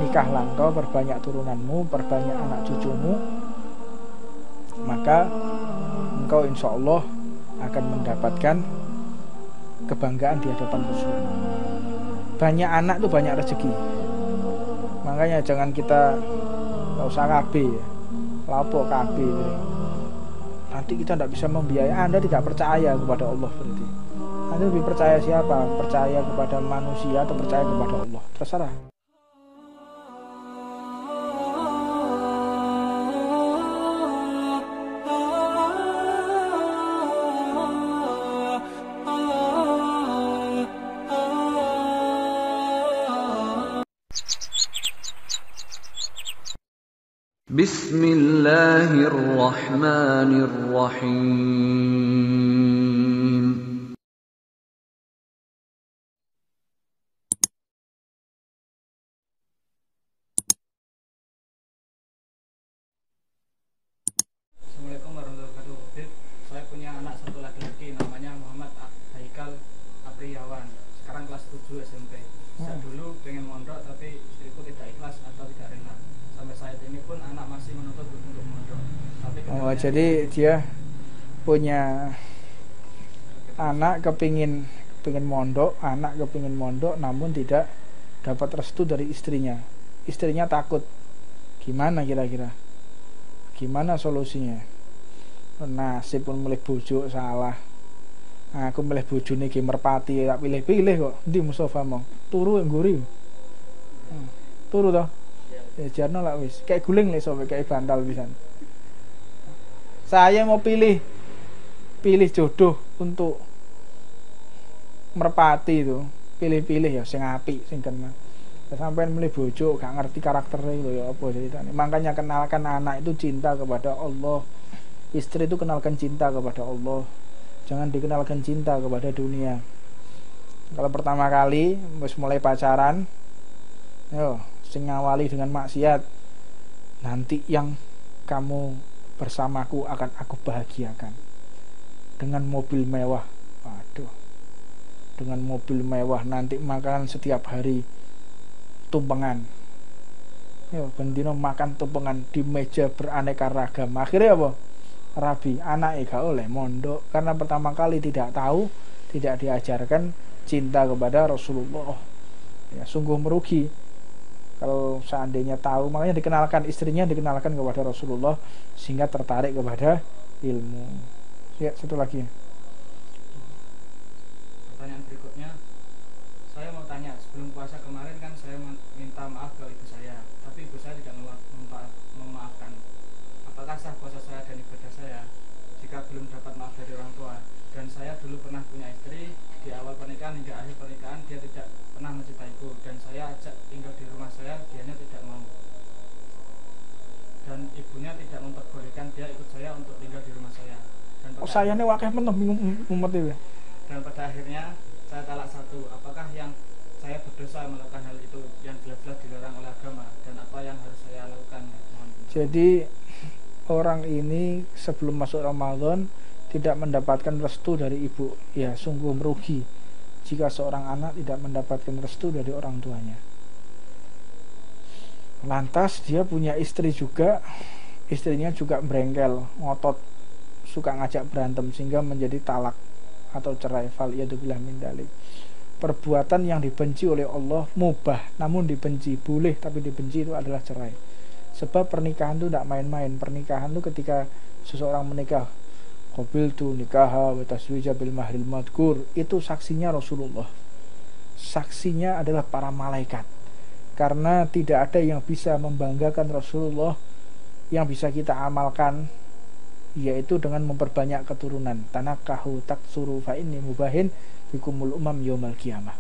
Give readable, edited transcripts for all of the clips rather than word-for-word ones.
nikahlah engkau, perbanyak turunanmu, perbanyak anak cucumu, maka engkau insya Allah akan mendapatkan kebanggaan di hadapan Rasulullah. Banyak anak itu banyak rezeki. Makanya jangan kita gak usah KB ya, lapok KB gitu. Nanti kita tidak bisa membiayai. Anda tidak percaya kepada Allah berarti. Anda lebih percaya siapa? Percaya kepada manusia atau percaya kepada Allah? Terserah. Bismillahirrahmanirrahim. Assalamualaikum warahmatullahi wabarakatuh. Saya punya anak satu laki-laki, namanya Muhammad Haikal Apriyawan. Sekarang kelas 7 SMP. Sejak dulu pengen mondok, tapi istriku tidak ikhlas atau tidak rela. Sampai saat ini pun anak masih menuntut untuk mondok. Tapi jadi dia punya anak kepingin mondok, namun tidak dapat restu dari istrinya. Istrinya takut. Gimana kira-kira? Gimana solusinya? Nasib pun milih bojo salah. Aku milih bojone ki merpati, tak pilih-pilih kok. Ndi Mustofa mau? Turu ngguri. Turu toh? Ya jarno lah wis. Kayak guling lek sampe kayak bantal pisan. Saya mau pilih jodoh untuk merpati itu. Pilih-pilih ya sing apik, sing kena. Sampai milih bojo gak ngerti karakternya itu ya apa ceritanya. Makanya kenalkan anak itu cinta kepada Allah. Istri itu kenalkan cinta kepada Allah. Jangan dikenalkan cinta kepada dunia. Kalau pertama kali wis mulai pacaran, yo sing ngawali dengan maksiat, nanti yang kamu bersamaku akan aku bahagiakan dengan mobil mewah. Waduh, dengan mobil mewah, nanti makan setiap hari tumpengan. Yo bendino makan tumpengan di meja beraneka ragam. Akhirnya apa? Rabi, anak gak oleh mondok karena pertama kali tidak tahu, tidak diajarkan cinta kepada Rasulullah. Ya sungguh merugi kalau seandainya tahu. Makanya dikenalkan istrinya, dikenalkan kepada Rasulullah sehingga tertarik kepada ilmu. Ya, satu lagi. pertanyaan berikutnya, saya mau tanya, sebelum puasa kemarin kan saya minta maaf ke ibu saya, tapi ibu saya tidak memaafkan. Apakah sah puasa saya dan ibadah saya jika belum dapat maaf dari orang tua? Dan saya dulu pernah punya istri, di awal pernikahan hingga akhir pernikahan dia tidak pernah mencintaiku, dan saya ajak tinggal di rumah saya, dianya tidak mau. Dan ibunya tidak memperbolehkan dia ikut saya untuk tinggal di rumah saya. Dan Saya ini wakil penuh umat itu. Dan pada akhirnya saya talak satu. Apakah yang saya berdosa melakukan hal itu yang jelas-jelas dilarang oleh agama, dan apa yang harus saya lakukan? Jadi orang ini sebelum masuk Ramadan tidak mendapatkan restu dari ibu. Ya sungguh merugi jika seorang anak tidak mendapatkan restu dari orang tuanya. Lantas dia punya istri juga, istrinya juga brengkel, ngotot, suka ngajak berantem sehingga menjadi talak atau cerai. Faliyadzubillah min dzalik. Perbuatan yang dibenci oleh Allah mubah, namun dibenci, boleh tapi dibenci itu adalah cerai. Sebab pernikahan itu tidak main-main. Pernikahan itu ketika seseorang menikah, qabiltu nikaha wa taswija bil mahril madkur, itu saksinya Rasulullah. Saksinya adalah para malaikat. Karena tidak ada yang bisa membanggakan Rasulullah yang bisa kita amalkan, yaitu dengan memperbanyak keturunan. Tanakahu taksuru fa inni mubahin bikumul umam yaumal qiyamah.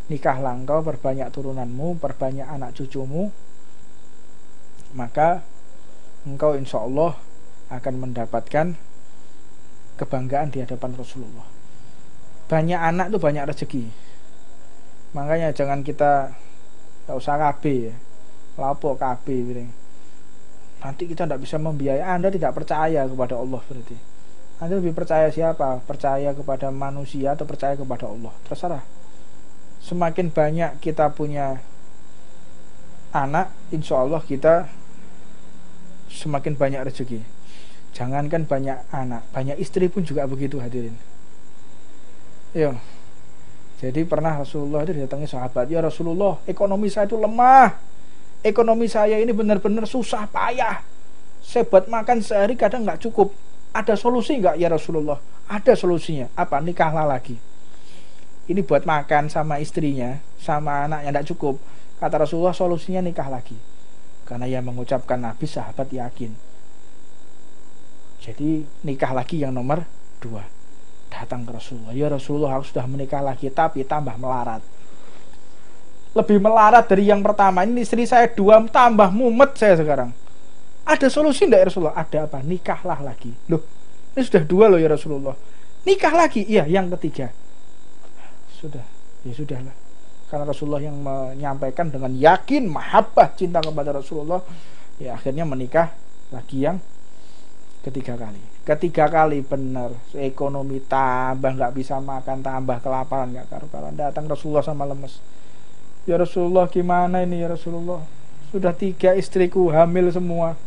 Nikahlah engkau, perbanyak turunanmu, perbanyak anak cucumu, maka engkau insya Allah akan mendapatkan kebanggaan di hadapan Rasulullah. Banyak anak itu banyak rezeki. Makanya jangan kita gak usah KB ya, lapok KB gitu. Nanti kita tidak bisa membiayai. Anda tidak percaya kepada Allah berarti. Anda lebih percaya siapa? Percaya kepada manusia atau percaya kepada Allah? Terserah. Semakin banyak kita punya anak, insya Allah kita semakin banyak rezeki. Jangankan banyak anak, banyak istri pun juga begitu hadirin. Yo. Jadi pernah Rasulullah itu didatangi sahabat, ya Rasulullah, ekonomi saya itu lemah. Ekonomi saya ini benar-benar susah payah. Saya buat makan sehari kadang nggak cukup. Ada solusi nggak ya Rasulullah? Ada solusinya. Apa? Nikahlah lagi. Ini buat makan sama istrinya, sama anaknya nggak cukup. Kata Rasulullah, solusinya nikah lagi. Karena yang mengucapkan Nabi, sahabat yakin. Jadi nikah lagi yang nomor 2. Datang ke Rasulullah, ya Rasulullah, aku sudah menikah lagi, tapi tambah melarat. Lebih melarat dari yang pertama. Ini istri saya 2, tambah mumet saya sekarang. Ada solusi enggak ya Rasulullah? Ada apa? Nikahlah lagi. Loh, ini sudah 2 loh ya Rasulullah. Nikah lagi? Iya, yang ketiga. Sudah, ya sudahlah. Karena Rasulullah yang menyampaikan dengan yakin, mahabbah, cinta kepada Rasulullah, ya akhirnya menikah lagi yang ketiga kali benar. Ekonomi tambah, nggak bisa makan, tambah kelaparan, nggak karu-karuan. Datang Rasulullah sama lemes. Ya Rasulullah, gimana ini ya Rasulullah? Sudah 3 istriku hamil semua.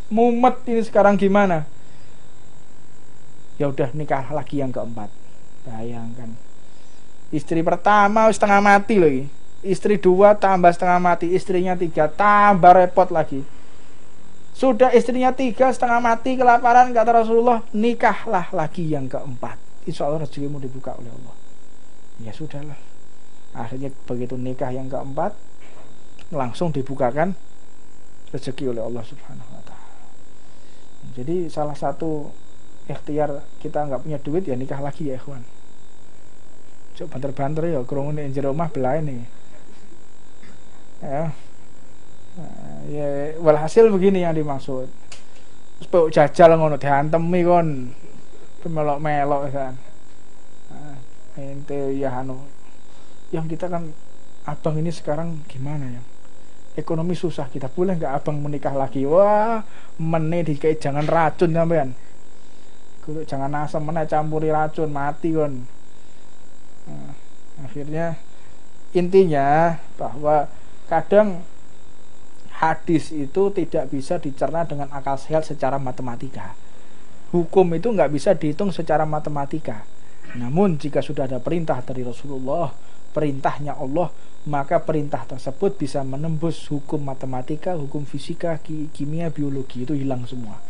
Mumet ini sekarang gimana? Ya udah, nikah lagi yang keempat. Bayangkan, istri pertama setengah mati lagi, istri 2 tambah setengah mati, istrinya 3 tambah repot lagi. Sudah istrinya 3 setengah mati kelaparan, kata Rasulullah, nikahlah lagi yang keempat. Insya Allah rezekimu dibuka oleh Allah. Ya sudahlah. Akhirnya begitu nikah yang keempat, langsung dibukakan rezeki oleh Allah Subhanahu wa Ta'ala. Jadi salah satu ikhtiar kita nggak punya duit, ya nikah lagi ya ikhwan. Coba banter-banter ya, kerungun di rumah belah ini. Ya. Nah, ya walhasil begini yang dimaksud. Terus pok jajal ngono diantemi kon. Melok-melok kan. Nah, ente ya anu. Yang kita kan, abang ini sekarang gimana ya? Ekonomi susah, kita boleh nggak abang menikah lagi? Wah, meneh dikai jangan racun sampean. Kudu jangan asam meneh campuri racun, mati kon. Nah, akhirnya intinya bahwa kadang hadis itu tidak bisa dicerna dengan akal sehat secara matematika. Hukum itu nggak bisa dihitung secara matematika. Namun jika sudah ada perintah dari Rasulullah, perintahnya Allah, maka perintah tersebut bisa menembus hukum matematika, hukum fisika, kimia, biologi, itu hilang semua.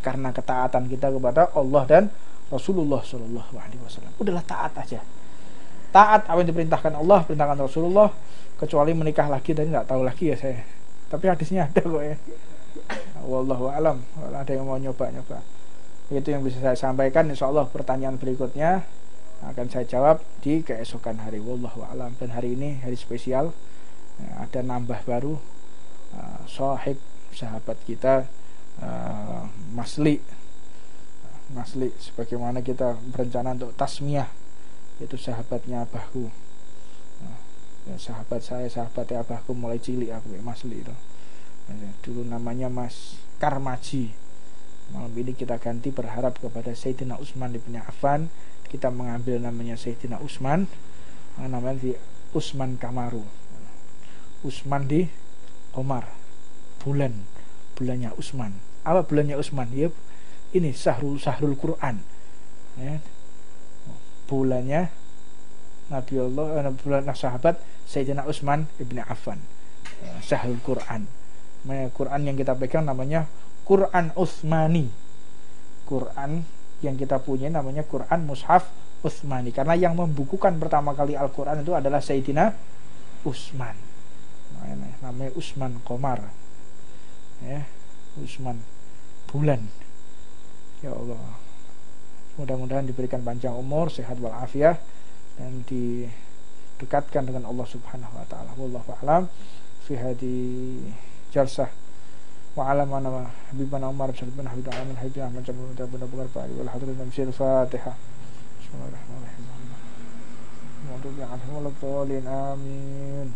Karena ketaatan kita kepada Allah dan Rasulullah Shallallahu Alaihi Wasallam. Udahlah, taat aja. Taat apa yang diperintahkan Allah, perintahkan Rasulullah, kecuali menikah lagi dan nggak tahu lagi ya saya. Tapi hadisnya ada kok ya. Wallahu a'lam. Kalau ada yang mau nyoba-nyoba, itu yang bisa saya sampaikan. Insya Allah pertanyaan berikutnya akan saya jawab di keesokan hari. Wallahu a'lam. Dan hari ini hari spesial, ada nambah baru, sahib sahabat kita, Masli, sebagaimana kita berencana untuk tasmiyah, itu sahabatnya abahku. Ya, sahabat saya, sahabatnya abahku mulai cilik aku, Masli itu. Dulu namanya Mas Karmaji. Malam ini kita ganti, berharap kepada Sayyidina Utsman bin Affan. Kita mengambil namanya Sayyidina Utsman, namanya di Utsman Kamaru. Utsman di Omar. Bulannya Utsman. Apa bulannya Utsman? Ya, ini Sahrul Quran. Ya. Bulannya Nabi Allah, bulan sahabat Sayyidina Utsman ibn Affan. Sahrul Quran. Quran yang kita pegang namanya Quran Utsmani. Quran yang kita punya namanya Quran Mushaf Utsmani, karena yang membukukan pertama kali Al-Quran itu adalah Sayyidina Utsman. Namanya Utsman Qamar. Ya, Utsman bulan. Ya Allah, mudah-mudahan diberikan panjang umur, sehat walafiat, dan didekatkan dengan Allah Subhanahu wa taala. Wallahu a'lam fi hadi jalsah wa alam ana habibana Umar bin Habib alamin habib Ahmad bin Abdul Bakar Bari wal hadirin min Fatihah. Bismillahirrahmanirrahim. Amin.